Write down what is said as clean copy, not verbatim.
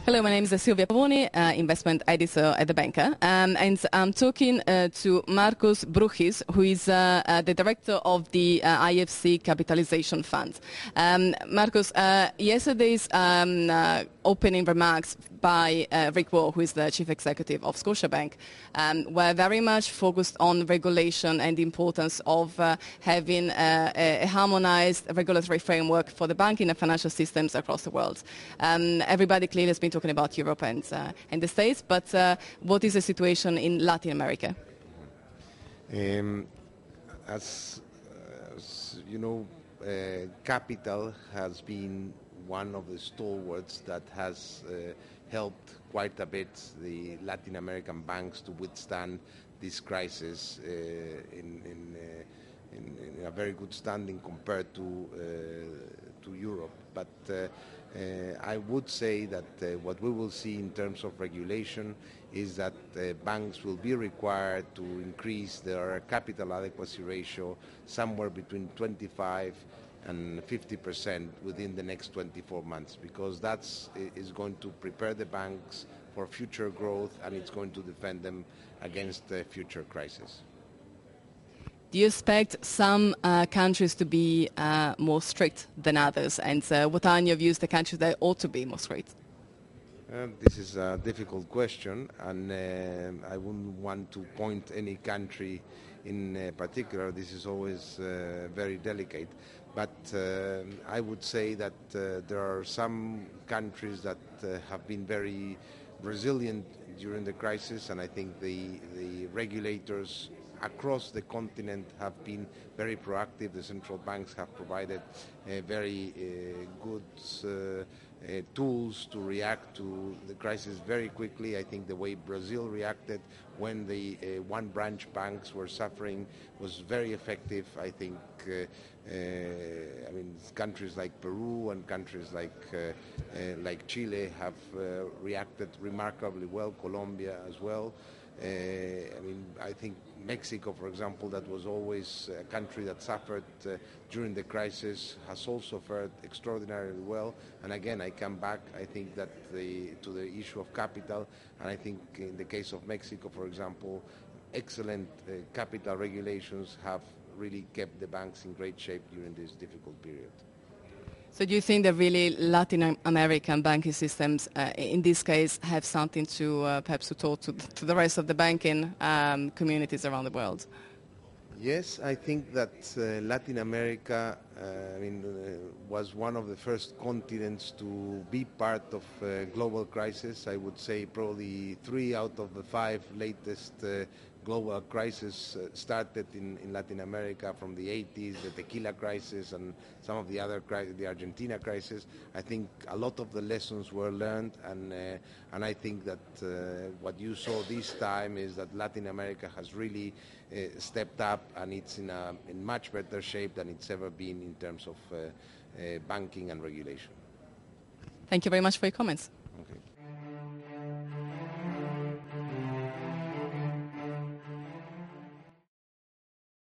Hello, my name is Silvia Pavoni, investment editor at The Banker, and I'm talking to Marcos Brujis, who is the director of the IFC Capitalization Fund. Marcos, yesterday's opening remarks by Rick Wall, who is the chief executive of Scotiabank, were very much focused on regulation and the importance of having a harmonized regulatory framework for the banking and financial systems across the world. Everybody clearly has been talking about Europe and the States, but what is the situation in Latin America? As you know, capital has been one of the stalwarts that has helped quite a bit the Latin American banks to withstand this crisis in a very good standing compared to Europe. But I would say that what we will see in terms of regulation is that banks will be required to increase their capital adequacy ratio somewhere between 25 and 50% within the next 24 months, because that is going to prepare the banks for future growth and it's going to defend them against future crises. Do you expect some countries to be more strict than others? And what are, in your views, the countries that ought to be more strict? This is a difficult question, and I wouldn't want to point any country in particular. This is always very delicate. But I would say that there are some countries that have been very resilient during the crisis, and I think the regulators across the continent have been very proactive. The central banks have provided very good tools to react to the crisis very quickly. I think the way Brazil reacted when the one-branch banks were suffering was very effective. I think countries like Peru and countries like Chile have reacted remarkably well, Colombia as well. I think Mexico, for example, that was always a country that suffered during the crisis, has also fared extraordinarily well. And again, I come back, I think that to the issue of capital, and I think in the case of Mexico, for example, excellent capital regulations have really kept the banks in great shape during this difficult period. So do you think that really Latin American banking systems, in this case, have something to perhaps to talk to the rest of the banking communities around the world? Yes, I think that Latin America was one of the first continents to be part of a global crisis. I would say probably 3 out of the 5 latest global crises started in Latin America, from the 80s, the tequila crisis, and some of the other crises, the Argentina crisis. I think a lot of the lessons were learned, and I think that what you saw this time is that Latin America has really stepped up, and it's in much better shape than it's ever been in terms of banking and regulation. Thank you very much for your comments. Okay.